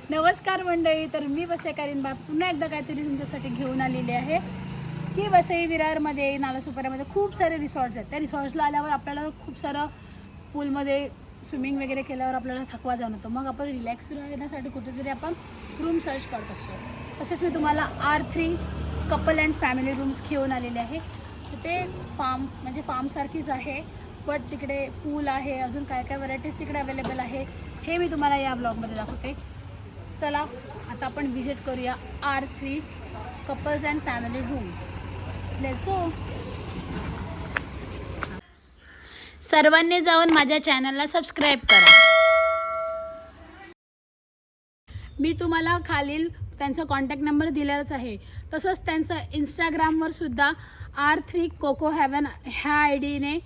नमस्कार मंडळी. तर मी वसईकरीन बाब पुन्हा एकदा काहीतरी तुमच्यासाठी घेऊन आलेले आहे की वसई विरारमध्ये नालासोपाऱ्यामध्ये खूप सारे रिसॉर्ट्स आहेत. त्या रिसॉर्ट्सला आल्यावर आपल्याला खूप सारं पूलमध्ये स्विमिंग वगैरे केल्यावर आपल्याला थकवा जाणवतो. मग आपण रिलॅक्स राहण्यासाठी कुठेतरी आपण रूम सर्च करत असतो. तसेच मी तुम्हाला R3 couple and family rooms घेऊन आलेले आहे. तर ते फार्मसारखीच आहे, बट तिकडे पूल आहे, अजून काय काय व्हरायटीज तिकडे अवेलेबल आहे हे मी तुम्हाला या ब्लॉगमध्ये दाखवते. चला आता आपण विजिट करूया R3 couples and family rooms. Let's go. सर्वांनी जाऊन माझ्या चॅनलला सबस्क्राईब करा. मी तुम्हाला खालील त्यांचा कॉन्टॅक्ट नंबर दिलेलाच आहे. तसंच त्यांचं इंस्टाग्रामवर सुद्धा R3 कोको हेवन ह्या ID ने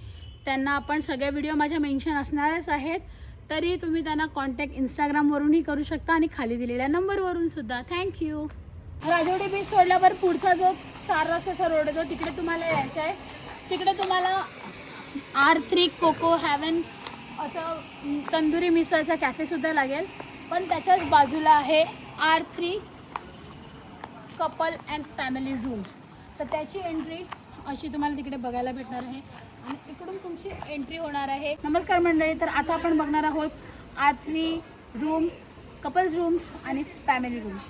त्यांना आपण सगळे व्हिडिओ माझ्या मेन्शन असणारच आहेत. तरी तुम्ही त्यांना कॉन्टॅक्ट इंस्टाग्रामवरूनही करू शकता आणि खाली दिलेल्या नंबरवरून सुद्धा. थँक्यू. राजोडी बीच सोडल्यावर पुढचा जो 4 रस्त्याचा रोड आहे तो तिकडे तुम्हाला यायचा आहे. तिकडे तुम्हाला R3 कोको हेवन असं तंदुरी मिसळचा कॅफेसुद्धा लागेल. पण त्याच्याच बाजूला आहे R3 couple and family rooms. तर त्याची एंट्री अशी तुम्हाला तिकडे बघायला भेटणार आहे आणि इकडून तुमची एंट्री होणार आहे. नमस्कार मंडळी. तर आता आपण बघणार आहोत R3 रूम्स, कपल्स रूम्स आणि फॅमिली रूम्स.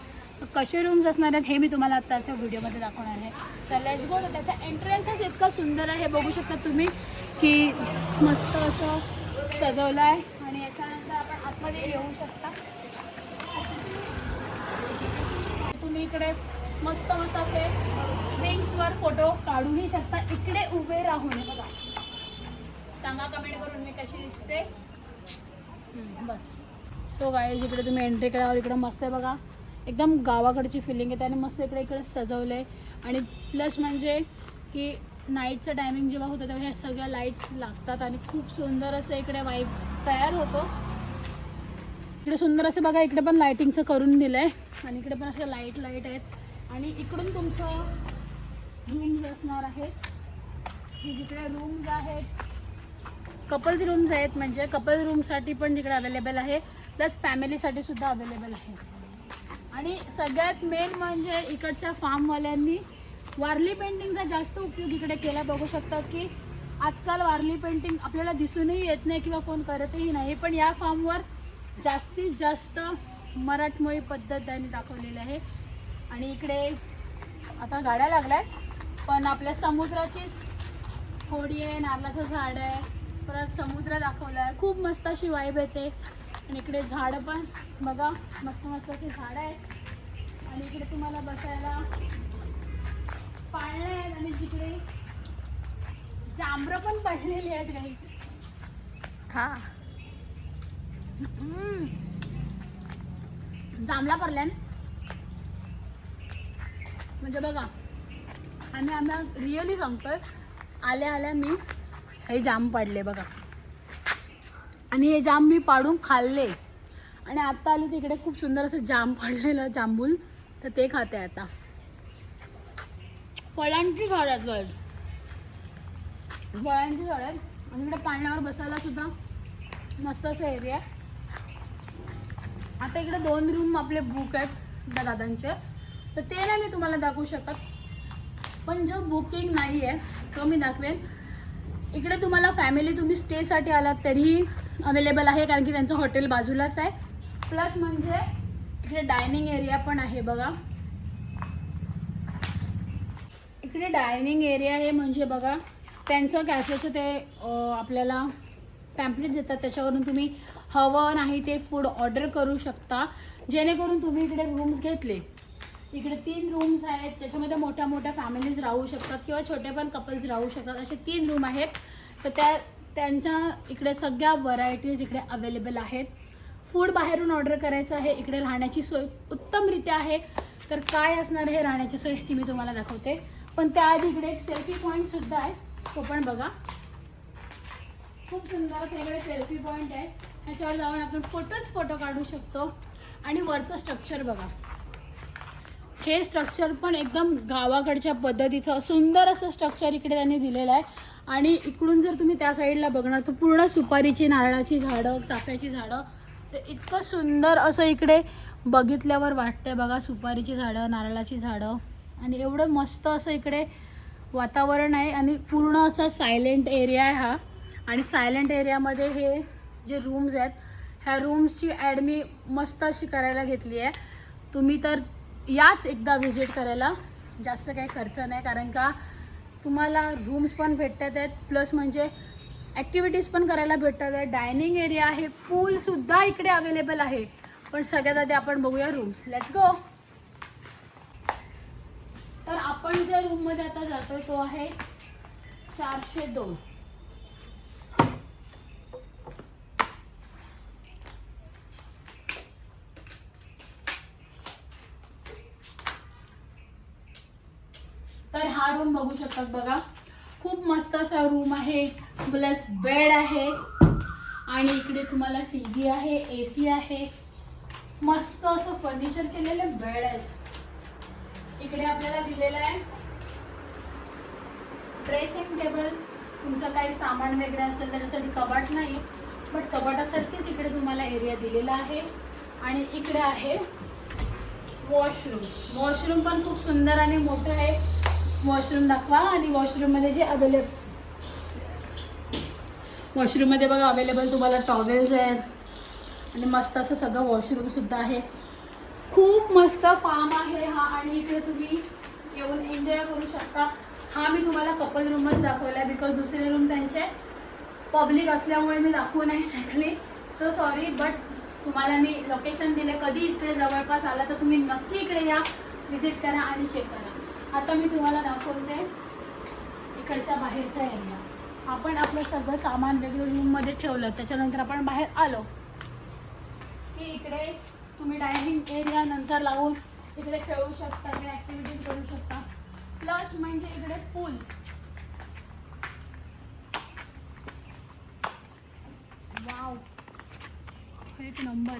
कसे रूम्स असणार आहेत हे मी तुम्हाला आत्ताच्या व्हिडिओमध्ये दाखवणार आहे. तर लेट्स गो. तर त्याचा एंट्रन्सच इतका सुंदर आहे, बघू शकता तुम्ही की मस्त असं सजवलं आहे. आणि याच्यानंतर आपण आतमध्ये येऊ शकता. तुम्ही इकडे मस्त मस्त असे विंग्सवर फोटो काढूही शकता. इकडे उभे राहून बघा, सांगा कमेंट करून मी कशी दिसते. बस. सो गाईज इकडे तुम्ही एंट्री केल्यावर इकडं मस्त आहे बघा, एकदम गावाकडची फिलिंग येते आणि मस्त इकडे सजवलं आहे. आणि प्लस म्हणजे की नाईटचं टायमिंग जेव्हा होतं तेव्हा ह्या सगळ्या लाईट्स लागतात आणि खूप सुंदर असं इकडे वाईब तयार होतो. इकडे सुंदर असं बघा, इकडे पण लाईटिंगचं करून दिलं आहे आणि इकडे पण असं लाईट आहेत. आणि इकडून तुमचं रूम्स असणार आहेत की जिकडे रूम्स आहेत, कपल्स रूम्स आहेत, म्हणजे कपल रूमसाठी पण तिकडे अवेलेबल आहे, प्लस फॅमिलीसाठी सुद्धा अवेलेबल आहे. आणि सगळ्यात मेन म्हणजे इकडच्या फार्मवाल्यांनी वारली पेंटिंगचा जास्त उपयोग इकडे केला. बघू शकता की आजकाल वारली पेंटिंग आपल्याला दिसूनही येत नाही किंवा कोण करतही नाही, पण या फार्मवर जास्तीत जास्त मराठमोळी पद्धत त्यांनी दाखवलेली आहे. आणि इकडे आता गाड्या लागल्या आहेत, पण आपल्या समुद्राचीच होडी आहे, नारळाचं झाड आहे, परत समुद्र दाखवला आहे. खूप मस्त अशी वाईब येते. आणि इकडे झाडं पण बघा, मस्त मस्त अशी झाडं आहेत. आणि इकडे तुम्हाला बसायला पाळणे आहेत आणि तिकडे जांभरं पण पडलेली आहेत गाईज. खा जांभळा पडल्या म्हणजे बघा. आणि आम्हाला रिअली सांगतोय, आल्या आल्या मी हे जाम पाडले बघा. आणि हे जाम मी पाडून खाल्ले. आणि आता आली तिकडे खूप सुंदर असं जाम पडलेलं जांभूल, तर ते खाते आता. फळांची झाड आहेत गाईज, फळांची झाड आहेत. आणि इकडे पाळण्यावर बसायला सुद्धा मस्त असं एरिया आहे. आता इकडे 2 रूम आपले बुक आहेत त्या दादांचे, तर ते नाही मी तुम्हाला दाखवू शकत, पण जो बुकिंग नाही आहे तो मी दाखवेन. इकडे तुम्हाला फॅमिली तुम्ही स्टेसाठी आलात तरीही अवेलेबल आहे, कारण की त्यांचं हॉटेल बाजूलाच आहे. प्लस म्हणजे इकडे डायनिंग एरिया पण आहे बघा. इकडे डायनिंग एरिया आहे म्हणजे बघा, त्यांचं कॅफेचं ते आपल्याला पॅम्पलेट देतात, त्याच्यावरून तुम्ही हवं नाही ते फूड ऑर्डर करू शकता. जेणेकरून तुम्ही इकडे रूम्स घेतले, इकडे 3 रूम्स आहेत, त्याच्यामध्ये मोठ्या मोठ्या फॅमिलीज राहू शकतात किंवा छोटे पण कपल्स राहू शकतात. असे 3 रूम आहेत. तर त्यांच्या इकडे सगळ्या व्हरायटीज इकडे अवेलेबल आहेत. फूड बाहेरून ऑर्डर करायचं आहे. इकडे राहण्याची सोय उत्तमरित्या आहे. तर काय असणार आहे राहण्याची सोय ती मी तुम्हाला दाखवते. पण त्याआधी इकडे एक सेल्फी पॉईंटसुद्धा आहे, तो पण बघा. खूप सुंदर असं इकडे सेल्फी पॉईंट आहे, ह्याच्यावर जाऊन आपण फोटो काढू शकतो. आणि वरचं स्ट्रक्चर बघा, हे स्ट्रक्चर पण एकदम गावाकडच्या पद्धतीचं सुंदर असं स्ट्रक्चर इकडे त्यांनी दिलेलं आहे. आणि इकडून जर तुम्ही त्या साईडला बघणार तर पूर्ण सुपारीची, नारळाची झाडं, चाफ्याची झाडं तर इतकं सुंदर असं इकडे बघितल्यावर वाटतंय बघा. सुपारीची झाडं, नारळाची झाडं आणि एवढं मस्त असं इकडे वातावरण आहे. आणि पूर्ण असा सायलेंट एरिया आहे हा. आणि सायलेंट एरियामध्ये हे जे रूम्स आहेत, ह्या रूम्सची ॲड मी मस्त अशी करायला घेतली आहे. तुम्ही तर याच एकदा विजिट करायला. जास्त काही खर्च नाही, कारण का तुम्हाला रूम्स पण भेटतात आहेत, प्लस म्हणजे ॲक्टिव्हिटीज पण करायला भेटतात आहेत. डायनिंग एरिया आहे, पूलसुद्धा इकडे अवेलेबल आहे. पण सगळ्यात आधी आपण बघूया रूम्स. Let's go. तर आपण ज्या रूममध्ये आता जातोय तो आहे 402. तर हा रूम बघू शकतात बघा. खूप मस्त असा रूम आहे, प्लस बेड आहे आणि इकडे तुम्हाला टीव्ही आहे, एसी आहे. मस्त असं फर्निचर केलेले बेड आहेत. इकडे आपल्याला दिलेलं आहे ड्रेसिंग टेबल. तुमचं काही सामान वगैरे असेल त्याच्यासाठी कपाट नाही, बट कपाटासारखीच इकडे तुम्हाला एरिया दिलेला आहे. आणि इकडे आहे वॉशरूम. वॉशरूम पण खूप सुंदर आणि मोठं आहे. वॉशरूम दाखवा. आणि वॉशरूममध्ये जे वॉशरूममध्ये बघा अवेलेबल तुम्हाला टॉवेल्स आहेत आणि मस्त असं सगळं वॉशरूमसुद्धा आहे. खूप मस्त फार्म आहे हा. आणि इकडे तुम्ही येऊन एन्जॉय करू शकता. हा मी तुम्हाला कपल रूमच दाखवला आहे, बिकॉज दुसरे रूम त्यांचे पब्लिक असल्यामुळे मी दाखवू नाही शकले. सो सॉरी, बट तुम्हाला मी लोकेशन दिले. कधी इकडे जवळपास आला तर तुम्ही नक्की इकडे या, विजिट करा आणि चेक करा. आता मी तुम्हाला दाखवते इकडच्या बाहेरचा एरिया. आपण आपलं सगळं सामान वगैरे रूममध्ये ठेवलं, त्याच्यानंतर आपण बाहेर आलो की इकडे तुम्ही डायनिंग एरिया नंतर लावून इकडे खेळू शकता, काही ॲक्टिव्हिटीज करू शकता. प्लस म्हणजे इकडे पूल. वाव, एक नंबर.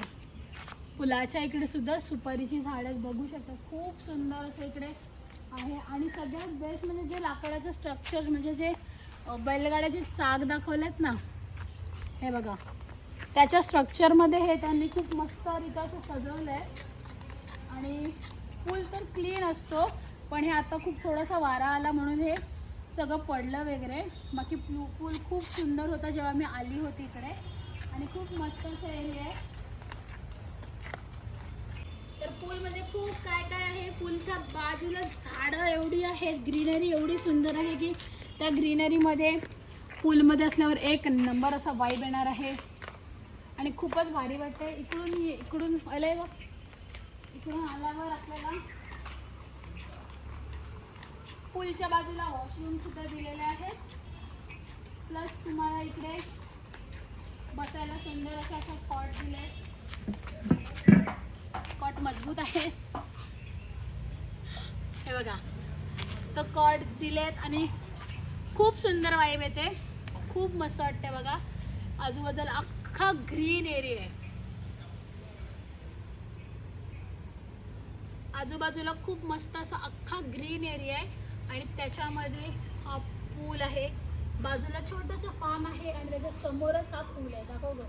पुलाच्या इकडे सुद्धा सुपारीची झाडं बघू शकता. खूप सुंदर असं इकडे आहे. आणि सगळ्यात बेस्ट म्हणजे जे लाकडाचं स्ट्रक्चर्स, म्हणजे जे बैलगाड्याचे चाक दाखवलेत ना, हे बघा, त्याच्या स्ट्रक्चरमध्ये हे त्यांनी खूप मस्तरित्या असं सजवलं आहे. आणि पूल तर क्लीन असतो, पण हे आता खूप थोडासा वारा आला म्हणून हे सगळं पडलं वगैरे. बाकी पूल खूप सुंदर होता जेव्हा मी आली होती इकडे. आणि खूप मस्त असं एरिया आहे. तर पूलमध्ये खूप काय काय आहे. पूलच्या बाजूला झाडं एवढी आहेत, ग्रीनरी एवढी सुंदर आहे की त्या ग्रीनरीमध्ये पूलमध्ये असल्यावर एक नंबर असा वाईब येणार आहे. आणि खूपच भारी वाटते. इकडून आलंय बघ, इकडून आल्यावर आपल्याला पूलच्या बाजूला वॉशरूम सुद्धा दिलेले आहेत. प्लस तुम्हाला इकडे बसायला सुंदर असा कॉट दिले. कॉट मजबूत आहे, हे बघा. तर कॉट दिलेत आणि खूप सुंदर वाईब येते. खूप मस्त वाटते बघा. आजूबाजूला अख्खा ग्रीन एरिया आहे. आजूबाजूला खूप मस्त असा अख्खा ग्रीन एरिया आहे. आणि त्याच्यामध्ये हा पूल आहे. बाजूला छोटंसं फार्म आहे आणि त्याच्या समोरच हा पूल आहे. दाखव गं.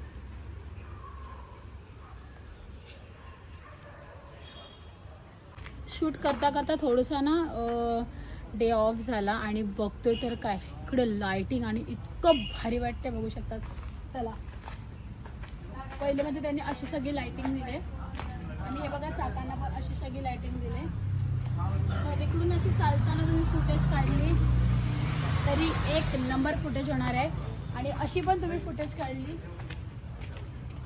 शूट करता करता थोडंसं ना डे ऑफ झाला आणि बघतोय तर काय इकडे लाईटिंग आणि इतकं भारी वाटते, बघू शकतात. चला, पहिले म्हणजे त्यांनी अशी सगळी लाईटिंग दिले आणि हे बघा चाकांना पण अशी सगळी लाईटिंग दिले. तर इकडून अशी चालताना तुम्ही फुटेज काढली तरी एक नंबर फुटेज होणार आहे. आणि अशी पण तुम्ही फुटेज काढली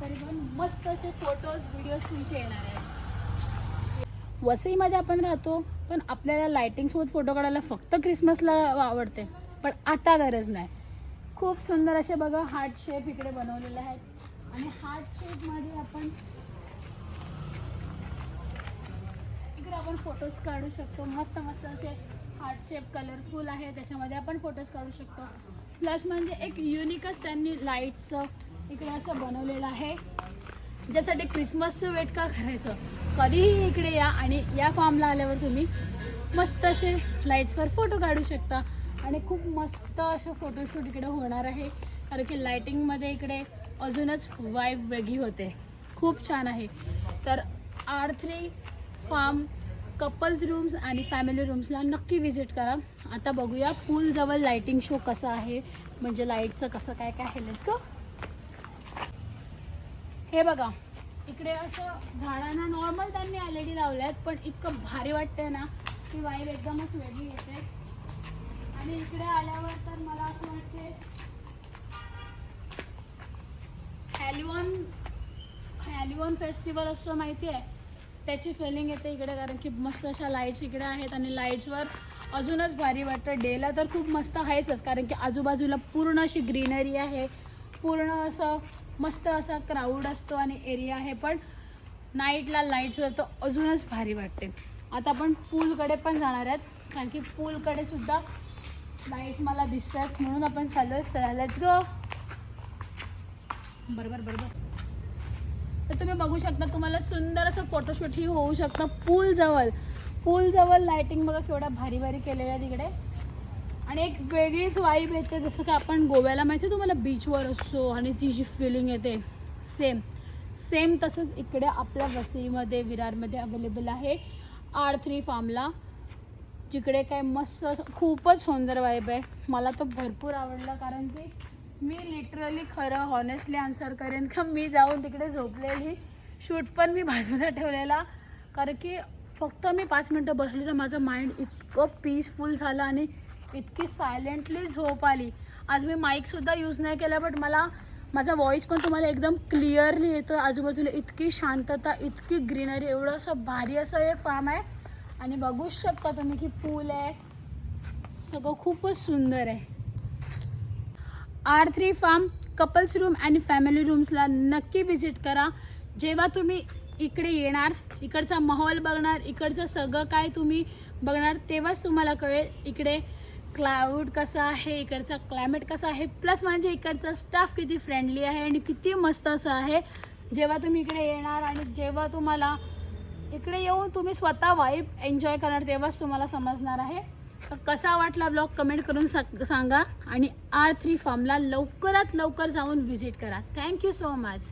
तरी पण मस्त असे फोटोज व्हिडिओज तुमचे येणार आहे. वसईमध्ये आपण राहतो, पण आपल्याला लायटिंगसोबत फोटो काढायला फक्त क्रिसमसला आवडते, पण आता गरज नाही. खूप सुंदर असे बघा हार्ट शेप इकडे बनवलेले आहेत. आणि हार्ट शेपमध्ये आपण इकडे आपण फोटोज काढू शकतो. मस्त मस्त असे हार्ट शेप कलरफुल आहे, त्याच्यामध्ये आपण फोटोज काढू शकतो. प्लस म्हणजे एक युनिकच त्यांनी लाईट्सचं इकडे असं बनवलेलं आहे, ज्यासाठी क्रिसमसचं वेट का करायचं. कधीही इकडे या आणि या फार्मला आल्यावर तुम्ही मस्त असे लाईट्सवर फोटो काढू शकता. आणि खूप मस्त असं फोटोशूट इकडे होणार आहे, कारण की लाईटिंगमध्ये इकडे अजूनच वाईब वेगळी होते. खूप छान आहे. तर R3 फार्म कपल्स रूम्स आणि फॅमिली रूम्सला नक्की विजिट करा. आता बघूया पूलजवळ लाईटिंग शो कसा आहे, म्हणजे लाईटचं कसं काय काय आहे. Let's go. हे बघा इकडे असं झाडांना नॉर्मल त्यांनी LED लावल्यात, पण इतकं भारी वाटतंय ना, ती वाईब एकदमच वेगळी येते. आणि इकडे आल्यावर तर मला असं वाटते हॅलिवॉन फेस्टिवल असं माहिती आहे, त्याची फिलिंग येते इकडे, कारण की मस्त अशा लाईट्स इकडे आहेत आणि लाईट्सवर अजूनच भारी वाटतं. डेला तर खूप मस्त आहेच, कारण की आजूबाजूला पूर्ण अशी ग्रीनरी आहे, पूर्ण असं मस्त असा क्राऊड असतो आणि एरिया आहे, पण नाईटला लाईट्सवर तर अजूनच भारी वाटते. आता आपण पूलकडे पण जाणार आहेत, कारण की पूलकडे सुद्धा लाईट्स मला दिसतात, म्हणून आपण चालू. Let's go. बरोबर. तर तुम्ही बघू शकता, तुम्हाला सुंदर असं फोटोशूटही होऊ शकतं पूलजवळ लाईटिंग बघा केवढ्या भारी केलेल्या आहे तिकडे. आणि एक वेगळीच वाईब येते, जसं की आपण गोव्याला माहिती आहे तुम्हाला बीचवर असतो आणि ती जी फिलिंग येते सेम तसंच इकडे आपल्या वसईमध्ये विरारमध्ये अवेलेबल आहे R3 फार्मला, जिकडे काय मस्त खूपच सुंदर वाईब आहे. मला तर भरपूर आवडलं, कारण की मी लिटरली खरं हॉनेस्टली आन्सर करेन का मी जाऊन तिकडे झोपलेली, शूट पण मी बाजूला ठेवलेला, कारण की फक्त मी 5 मिनटं बसली तर माझं माइंड इतकं पीसफुल झालं आणि इतकी सायलेंटली झोप आली. आज मी माईकसुद्धा यूज नाही केला, बट मला माझा व्हॉईस पण तुम्हाला एकदम क्लिअरली येतो. आजूबाजूला इतकी शांतता, इतकी ग्रीनरी, एवढं असं भारी असं हे फार्म आहे. आणि बघूच शकता तुम्ही की पूल आहे, सगळं खूपच सुंदर आहे. R3 फार्म कपल्स रूम आणि फॅमिली रूम्सला नक्की विजिट करा. जेव्हा तुम्ही इकडे येणार, इकडचा माहोल बघणार, इकडचं सगळं काय तुम्ही बघणार, तेव्हाच तुम्हाला कळेल इकडे क्लाउड कसं आहे, इकडचा क्लायमेट कसा आहे, प्लस म्हणजे इकडचा स्टाफ किती फ्रेंडली आहे आणि किती मस्त असं आहे. जेव्हा तुम्ही इकडे येणार आणि जेव्हा तुम्हाला इकडे येऊन तुम्ही स्वतः वाईब एन्जॉय करणार, तेव्हाच तुम्हाला समजणार आहे. तर कसा वाटला ब्लॉग कमेंट करून सांगा आणि R3 फार्मला लवकरात लवकर जाऊन व्हिजिट करा. Thank you so much.